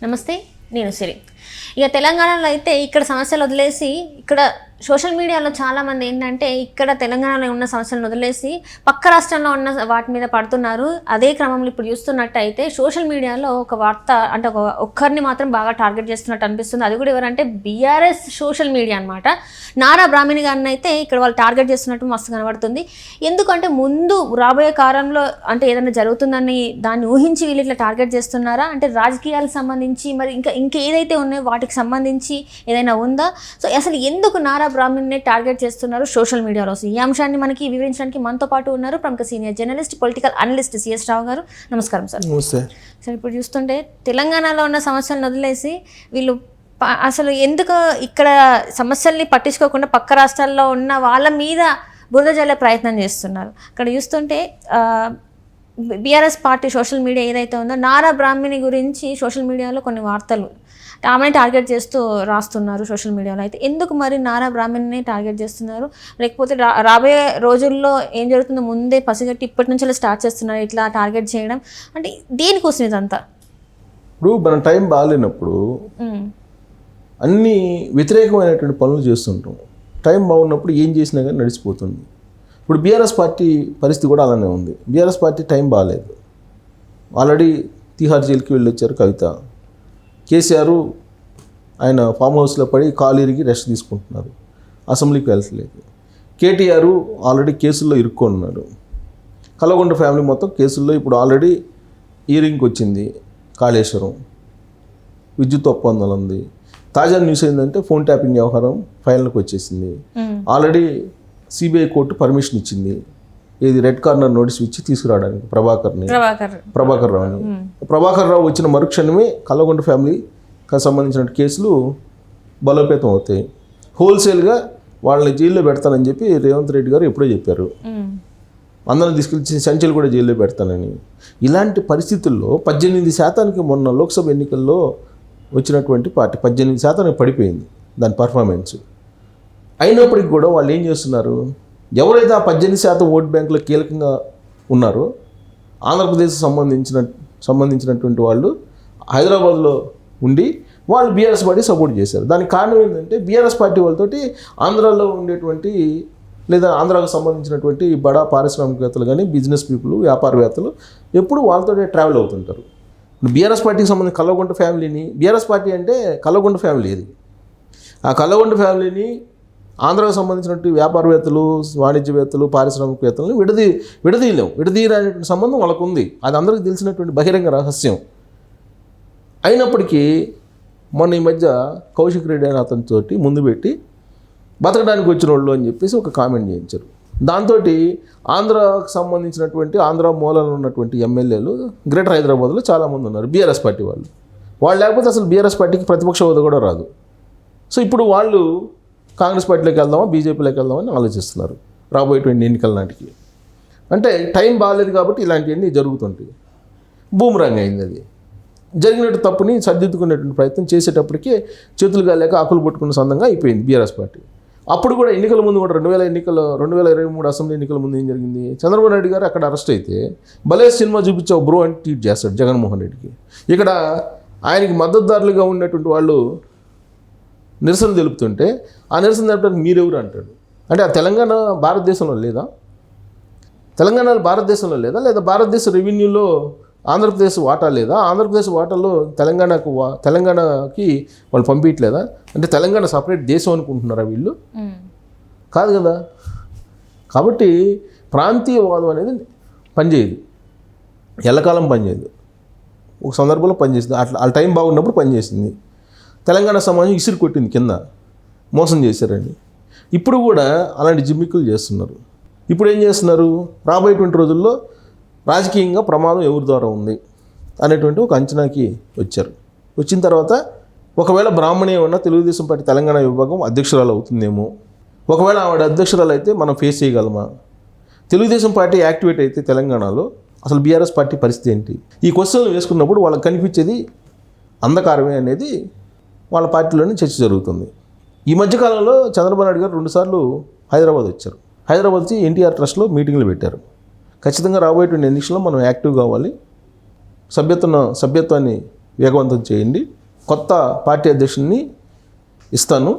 నమస్తే, నేను సిరి. ఇక తెలంగాణలో అయితే ఇక్కడ సమస్యలు వదిలేసి ఇక్కడ సోషల్ మీడియాలో చాలామంది ఏంటంటే ఇక్కడ తెలంగాణలో ఉన్న సమస్యలను వదిలేసి పక్క రాష్ట్రంలో ఉన్న వాటి మీద పడుతున్నారు. అదే క్రమంలో ఇప్పుడు చూస్తున్నట్టయితే సోషల్ మీడియాలో ఒక వార్త అంటే ఒక్కరిని మాత్రం బాగా టార్గెట్ చేస్తున్నట్టు అనిపిస్తుంది. అది కూడా ఎవరంటే బీఆర్ఎస్ సోషల్ మీడియా అనమాట. నారా బ్రాహ్మణి గారిని అయితే ఇక్కడ వాళ్ళు టార్గెట్ చేస్తున్నట్టు మస్తు కనబడుతుంది. ఎందుకంటే ముందు రాబోయే కాలంలో అంటే ఏదైనా జరుగుతుందని దాన్ని ఊహించి వీళ్ళు ఇట్లా టార్గెట్ చేస్తున్నారా, అంటే రాజకీయాలకు సంబంధించి మరి ఇంకా ఏదైతే ఉన్నాయో వాటికి సంబంధించి ఏదైనా ఉందా? సో అసలు ఎందుకు నారా బ్రాహ్మణిని టార్గెట్ చేస్తున్నారు సోషల్ మీడియాలో? ఈ అంశాన్ని మనకి వివరించడానికి మనతో పాటు ఉన్నారు ప్రముఖ senior journalist, political analyst C S Rao గారు. నమస్కారం సార్. సార్, ఇప్పుడు చూస్తుంటే తెలంగాణలో ఉన్న సమస్యలను వదిలేసి వీళ్ళు అసలు ఎందుకు ఇక్కడ సమస్యల్ని పట్టించుకోకుండా పక్క రాష్ట్రాల్లో ఉన్న వాళ్ళ మీద బురద జల్లే ప్రయత్నం చేస్తున్నారు. ఇక్కడ చూస్తుంటే బీఆర్ఎస్ పార్టీ సోషల్ మీడియా ఏదైతే ఉందో నారా బ్రాహ్మణి గురించి సోషల్ మీడియాలో కొన్ని వార్తలు ఆమెను టార్గెట్ చేస్తూ రాస్తున్నారు సోషల్ మీడియాలో. అయితే ఎందుకు మరి నారా బ్రాహ్మణిని టార్గెట్ చేస్తున్నారు? లేకపోతే రాబోయే రోజుల్లో ఏం జరుగుతుందో ముందే పసిగట్టి ఇప్పటి నుంచి స్టార్ట్ చేస్తున్నారు ఇట్లా టార్గెట్ చేయడం? అంటే దేనికోసం ఇదంతా? ఇప్పుడు మన టైం బాగాలేనప్పుడు అన్ని వ్యతిరేకమైనటువంటి పనులు చేస్తుంటాం. టైం బాగున్నప్పుడు ఏం చేసినా కానీ నడిచిపోతుంది. ఇప్పుడు బీఆర్ఎస్ పార్టీ పరిస్థితి కూడా అలానే ఉంది. బీఆర్ఎస్ పార్టీ టైం బాగాలేదు. ఆల్రెడీ తిహార్ జైలుకి వెళ్ళొచ్చారు కవిత. కేసీఆర్ ఆయన ఫామ్ హౌస్లో పడి కాలు ఇరిగి రెస్ట్ తీసుకుంటున్నారు, అసెంబ్లీకి వెళ్ళట్లేదు. కేటీఆర్ ఆల్రెడీ కేసుల్లో ఇరుక్కున్నాడు. కల్వకుంట్ల ఫ్యామిలీ మొత్తం కేసుల్లో ఇప్పుడు ఆల్రెడీ హియరింగ్కి వచ్చింది. కాళేశ్వరం, విద్యుత్ ఒప్పందాలు ఉంది. తాజా న్యూస్ ఏంటంటే ఫోన్ ట్యాపింగ్ వ్యవహారం ఫైనల్కి వచ్చేసింది. ఆల్రెడీ సిబిఐ కోర్టు పర్మిషన్ ఇచ్చింది ఇది రెడ్ కార్నర్ నోటీస్ ఇచ్చి తీసుకురావడానికి ప్రభాకర్ రావు వచ్చిన మరుక్షణమే కల్వకుంట్ల ఫ్యామిలీకి సంబంధించిన కేసులు బలోపేతం అవుతాయి. హోల్సేల్గా వాళ్ళని జైల్లో పెడతానని చెప్పి రేవంత్ రెడ్డి గారు ఎప్పుడో చెప్పారు. అందరం తీసుకెళ్ళి సంచలు కూడా జైల్లో పెడతానని. ఇలాంటి పరిస్థితుల్లో 18% మొన్న లోక్సభ ఎన్నికల్లో వచ్చినటువంటి పార్టీ 18% పడిపోయింది దాని పర్ఫార్మెన్స్. అయినప్పటికీ కూడా వాళ్ళు ఏం చేస్తున్నారు? ఎవరైతే ఆ 18% ఓట్ బ్యాంకులో కీలకంగా ఉన్నారో ఆంధ్రప్రదేశ్ సంబంధించినటువంటి వాళ్ళు హైదరాబాద్లో ఉండి వాళ్ళు బీఆర్ఎస్ పార్టీ సపోర్ట్ చేశారు. దానికి కారణం ఏంటంటే బీఆర్ఎస్ పార్టీ వాళ్ళతోటి ఆంధ్రాలో ఉండేటువంటి లేదా ఆంధ్రాకు సంబంధించినటువంటి బడా పారిశ్రామికవేత్తలు కానీ బిజినెస్ పీపుల్, వ్యాపారవేత్తలు ఎప్పుడు వాళ్ళతో ట్రావెల్ అవుతుంటారు. బీఆర్ఎస్ పార్టీకి సంబంధించిన కల్వకుంట్ల ఫ్యామిలీని, బీఆర్ఎస్ పార్టీ అంటే కల్వకుంట్ల ఫ్యామిలీ ఇది, ఆ కల్వకుంట్ల ఫ్యామిలీని ఆంధ్రాకు సంబంధించినటువంటి వ్యాపారవేత్తలు, వాణిజ్యవేత్తలు, పారిశ్రామికవేత్తలను విడదీయలేటువంటి సంబంధం వాళ్ళకు ఉంది. అది అందరికీ తెలిసినటువంటి బహిరంగ రహస్యం. అయినప్పటికీ మొన్న ఈ మధ్య కౌశిక్ రెడ్డి అని అతనితో ముందు పెట్టి బతకడానికి వచ్చిన వాళ్ళు అని చెప్పేసి ఒక కామెంట్ చేయించారు. దాంతో ఆంధ్రాకు సంబంధించినటువంటి ఆంధ్ర మూలలో ఉన్నటువంటి ఎమ్మెల్యేలు గ్రేటర్ హైదరాబాద్లో చాలామంది ఉన్నారు బీఆర్ఎస్ పార్టీ వాళ్ళు లేకపోతే అసలు బీఆర్ఎస్ పార్టీకి ప్రతిపక్ష హోదా కూడా రాదు. సో ఇప్పుడు వాళ్ళు కాంగ్రెస్ పార్టీలోకి వెళ్దామా, బీజేపీలోకి వెళ్దామని ఆలోచిస్తున్నారు రాబోయేటువంటి ఎన్నికల నాటికి. అంటే టైం బాగాలేదు కాబట్టి ఇలాంటివన్నీ జరుగుతుంటాయి. బూమరాంగ్ అయింది. అది జరిగినట్టు తప్పుని సర్దిద్దుకునేటువంటి ప్రయత్నం చేసేటప్పటికే చేతులు గాలేక ఆకులు పట్టుకున్న సందంగా అయిపోయింది బీఆర్ఎస్ పార్టీ. అప్పుడు కూడా ఎన్నికల ముందు కూడా 2023 అసెంబ్లీ ఎన్నికల ముందు ఏం జరిగింది? చంద్రబాబు నాయుడు గారు అక్కడ అరెస్ట్ అయితే భలే సినిమా చూపించావు బ్రో అని ట్వీట్ చేస్తాడు జగన్మోహన్ రెడ్డికి. ఇక్కడ ఆయనకి మద్దతుదారులుగా ఉన్నటువంటి వాళ్ళు నిరసన తెలుపుతుంటే ఆ నిరసన తెలపడానికి మీరెవరు అంటాడు. అంటే ఆ తెలంగాణ భారతదేశంలో లేదా? తెలంగాణలో భారతదేశంలో లేదా? లేదా భారతదేశ రెవెన్యూలో ఆంధ్రప్రదేశ్ వాటా లేదా? ఆంధ్రప్రదేశ్ వాటాలో తెలంగాణకి వాళ్ళు పంపించలేదా? అంటే తెలంగాణ సపరేట్ దేశం అనుకుంటున్నారా వీళ్ళు? కాదు కదా. కాబట్టి ప్రాంతీయవాదం అనేది పనిచేయదు, ఎల్లకాలం పనిచేయదు. ఒక సందర్భంలో పనిచేసింది, అట్లా ఆ టైం బాగున్నప్పుడు పనిచేసింది. తెలంగాణ సమాజం ఇసురు కొట్టింది, కింద మోసం చేశారండి. ఇప్పుడు కూడా అలాంటి జిమ్మిక్కులు చేస్తున్నారు. ఇప్పుడు ఏం చేస్తున్నారు? రాబోయేటువంటి రోజుల్లో రాజకీయంగా ప్రమాదం ఎవరి ద్వారా ఉంది అనేటువంటి ఒక అంచనాకి వచ్చారు. వచ్చిన తర్వాత ఒకవేళ బ్రాహ్మణి ఏమన్నా తెలుగుదేశం పార్టీ తెలంగాణ విభాగం అధ్యక్షురాలు అవుతుందేమో, ఒకవేళ ఆవిడ అధ్యక్షురాలు అయితే మనం ఫేస్ చేయగలమా? తెలుగుదేశం పార్టీ యాక్టివేట్ అయితే తెలంగాణలో అసలు బీఆర్ఎస్ పార్టీ పరిస్థితి ఏంటి? ఈ క్వశ్చన్లు వేసుకున్నప్పుడు వాళ్ళకి కనిపించేది అంధకారమే అనేది వాళ్ళ పార్టీలోనే చర్చ జరుగుతుంది. ఈ మధ్యకాలంలో చంద్రబాబు నాయుడు గారు 2 సార్లు హైదరాబాద్ వచ్చారు. హైదరాబాద్ వచ్చి ఎన్టీఆర్ ట్రస్ట్లో మీటింగ్లు పెట్టారు. ఖచ్చితంగా రాబోయేటువంటి ఎన్నికల్లో మనం యాక్టివ్ కావాలి, సభ్యత్వాన్ని వేగవంతం చేయండి, కొత్త పార్టీ అధ్యక్షుడిని ఇస్తాను,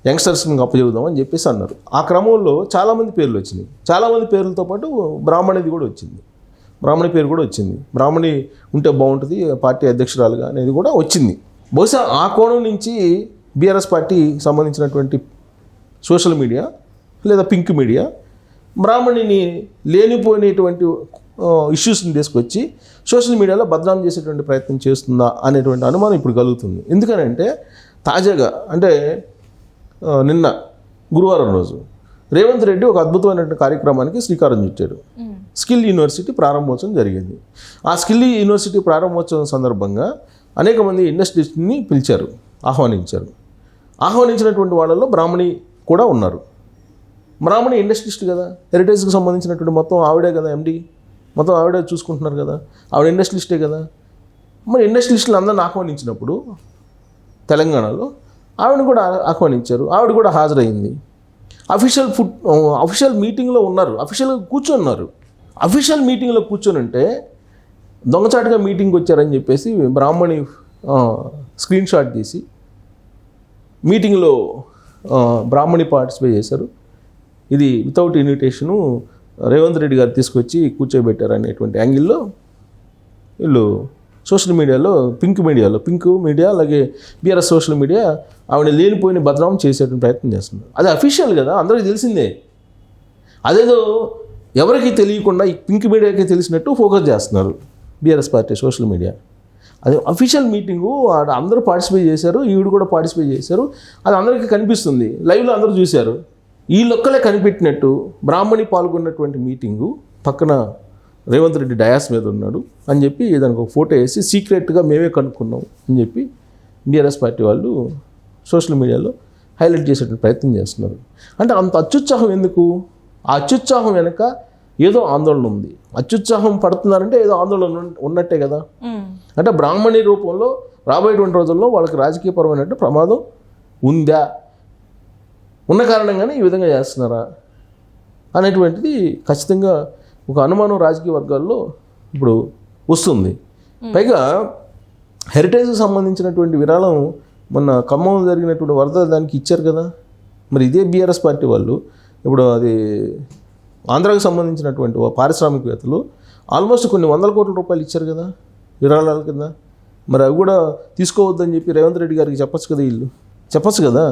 యంగ్స్టర్స్ని అప్పచెబుదామని చెప్పేసి అన్నారు. ఆ క్రమంలో చాలామంది పేర్లు వచ్చినాయి. చాలామంది పేర్లతో పాటు బ్రాహ్మణిది కూడా వచ్చింది. బ్రాహ్మణి పేరు కూడా వచ్చింది. బ్రాహ్మణి ఉంటే బాగుంటుంది పార్టీ అధ్యక్షురాలుగా అనేది కూడా వచ్చింది. బహుశా ఆ కోణం నుంచి బీఆర్ఎస్ పార్టీ సంబంధించినటువంటి సోషల్ మీడియా లేదా పింక్ మీడియా బ్రాహ్మణిని లేనిపోయినటువంటి ఇష్యూస్ని తీసుకొచ్చి సోషల్ మీడియాలో బదనాం చేసేటువంటి ప్రయత్నం చేస్తుందా అనేటువంటి అనుమానం ఇప్పుడు కలుగుతుంది. ఎందుకనంటే తాజాగా అంటే నిన్న గురువారం రోజు రేవంత్ రెడ్డి ఒక అద్భుతమైనటువంటి కార్యక్రమానికి శ్రీకారం చుట్టారు. స్కిల్ యూనివర్సిటీ ప్రారంభోత్సవం జరిగింది. ఆ స్కిల్ యూనివర్సిటీ ప్రారంభోత్సవం సందర్భంగా అనేక మంది ఇండస్ట్రీస్ని పిలిచారు, ఆహ్వానించినటువంటి వాళ్ళలో బ్రాహ్మణి కూడా ఉన్నారు. బ్రాహ్మణి ఇండస్ట్రిస్ట్ కదా, హెరిటేజ్కి సంబంధించినటువంటి మొత్తం ఆవిడే కదా ఎండి, మొత్తం ఆవిడే చూసుకుంటున్నారు కదా, ఆవిడ ఇండస్ట్రిస్టే కదా. మరి ఇండస్ట్రిస్టులు అందరిని ఆహ్వానించినప్పుడు తెలంగాణలో ఆవిడని కూడా ఆహ్వానించారు, ఆవిడ కూడా హాజరైంది. అఫీషియల్ మీటింగ్లో ఉన్నారు, అఫీషియల్గా కూర్చొన్నారు. అఫీషియల్ మీటింగ్లో కూర్చొని ఉంటే దొంగచాటుగా మీటింగ్కి వచ్చారని చెప్పేసి బ్రాహ్మణి స్క్రీన్ షాట్ తీసి మీటింగ్లో బ్రాహ్మణి పార్టిసిపేట్ చేశారు. ఇది వితౌట్ ఇన్విటేషను రేవంత్ రెడ్డి గారు తీసుకొచ్చి కూర్చోబెట్టారు అనేటువంటి యాంగిల్లో వీళ్ళు సోషల్ మీడియాలో పింక్ మీడియా అలాగే బీఆర్ఎస్ సోషల్ మీడియా ఆవిడ లేనిపోయిన బదనాం చేసేటువంటి ప్రయత్నం చేస్తున్నారు. అది అఫీషియల్ కదా, అందరికీ తెలిసిందే. అదేదో ఎవరికి తెలియకుండా ఈ పింక్ మీడియాకి తెలిసినట్టు ఫోకస్ చేస్తున్నారు బీఆర్ఎస్ పార్టీ సోషల్ మీడియా. అది అఫీషియల్ మీటింగు, అందరూ పార్టిసిపేట్ చేశారు, ఈవిడ కూడా పార్టిసిపేట్ చేశారు. అది అందరికీ కనిపిస్తుంది, లైవ్లో అందరూ చూశారు. ఈ లొక్కలే కనిపెట్టినట్టు బ్రాహ్మణి పాల్గొన్నటువంటి మీటింగు పక్కన రేవంత్ రెడ్డి డయాస్ మీద ఉన్నాడు అని చెప్పి దానికి ఒక ఫోటో వేసి సీక్రెట్గా మేమే కనుక్కున్నాం అని చెప్పి బీఆర్ఎస్ పార్టీ వాళ్ళు సోషల్ మీడియాలో హైలైట్ చేసేటువంటి ప్రయత్నం చేస్తున్నారు. అంటే అంత అత్యుత్సాహం ఎందుకు? ఆ అత్యుత్సాహం వెనక ఏదో ఆందోళన ఉంది. అత్యుత్సాహం పడుతున్నారంటే ఏదో ఆందోళన ఉన్నట్టే కదా. అంటే బ్రాహ్మణి రూపంలో రాబోయేటువంటి రోజుల్లో వాళ్ళకి రాజకీయపరమైనట్టు ప్రమాదం ఉందా, ఉన్న కారణంగానే ఈ విధంగా చేస్తున్నారా అనేటువంటిది ఖచ్చితంగా ఒక అనుమానం రాజకీయ వర్గాల్లో ఇప్పుడు వస్తుంది. పైగా హెరిటేజ్కి సంబంధించినటువంటి విరాళం మొన్న ఖమ్మంలో జరిగినటువంటి వరద దానికి ఇచ్చారు కదా. మరి ఇదే బీఆర్ఎస్ పార్టీ వాళ్ళు ఇప్పుడు అది ఆంధ్రాకి సంబంధించినటువంటి పారిశ్రామికవేత్తలు ఆల్మోస్ట్ కొన్ని వందల కోట్ల రూపాయలు ఇచ్చారు కదా విరాళాల కింద. మరి అవి కూడా తీసుకోవద్దని చెప్పి రేవంత్ రెడ్డి గారికి చెప్పచ్చు కదా.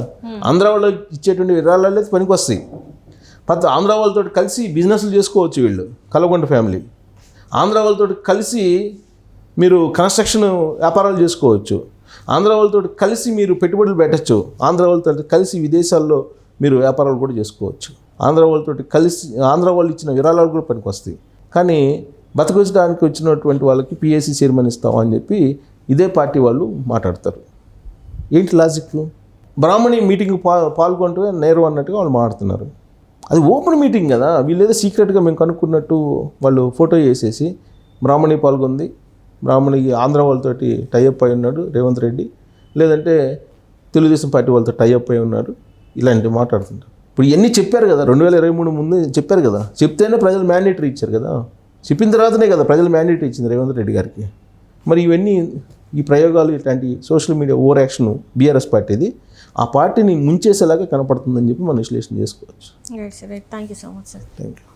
ఆంధ్ర వాళ్ళకి ఇచ్చేటువంటి విరాళాలు పనికి వస్తాయి. ఆంధ్ర వాళ్ళతో కలిసి బిజినెస్లు చేసుకోవచ్చు వీళ్ళు, కల్వకుంట్ల ఫ్యామిలీ. ఆంధ్ర వాళ్ళతో కలిసి మీరు కన్స్ట్రక్షన్ వ్యాపారాలు చేసుకోవచ్చు. ఆంధ్ర వాళ్ళతో కలిసి మీరు పెట్టుబడులు పెట్టచ్చు. ఆంధ్ర వాళ్ళతో కలిసి విదేశాల్లో మీరు వ్యాపారాలు కూడా చేసుకోవచ్చు. ఆంధ్ర వాళ్ళు ఇచ్చిన విరాళాలు కూడా పనికి వస్తాయి. కానీ బతకొచ్చడానికి వచ్చినటువంటి వాళ్ళకి పిఎస్సి చైర్మన్ ఇస్తామని చెప్పి ఇదే పార్టీ వాళ్ళు మాట్లాడతారు. ఏంటి లాజిక్? బ్రాహ్మణి మీటింగ్ పాల్గొంటూ నేరు అన్నట్టుగా వాళ్ళు మాట్లాడుతున్నారు. అది ఓపెన్ మీటింగ్ కదా. వీళ్ళేదో సీక్రెట్గా మేము కనుక్కున్నట్టు వాళ్ళు ఫోటో వేసేసి బ్రాహ్మణి పాల్గొంది, బ్రాహ్మణికి ఆంధ్ర వాళ్ళతోటి టైఅప్ అయి ఉన్నాడు రేవంత్ రెడ్డి, లేదంటే తెలుగుదేశం పార్టీ వాళ్ళతో టైఅప్ అయి ఉన్నాడు, ఇలాంటివి మాట్లాడుతుంటారు. ఇప్పుడు ఇవన్నీ చెప్పారు కదా, 2023 ముందు చెప్పారు కదా. చెప్తేనే ప్రజలు మ్యాండేటరీ ఇచ్చారు కదా. చెప్పిన తర్వాతనే కదా ప్రజలు మ్యాండేటరీ ఇచ్చింది రేవంత్ రెడ్డి గారికి. మరి ఇవన్నీ ఈ ప్రయోగాలు ఇట్లాంటి social media over action BRS పార్టీది ఆ పార్టీని ముంచేసేలాగా కనపడుతుందని చెప్పి మనం విశ్లేషణ చేసుకోవచ్చు. Right sir, right. Thank you so much sir. Thank you.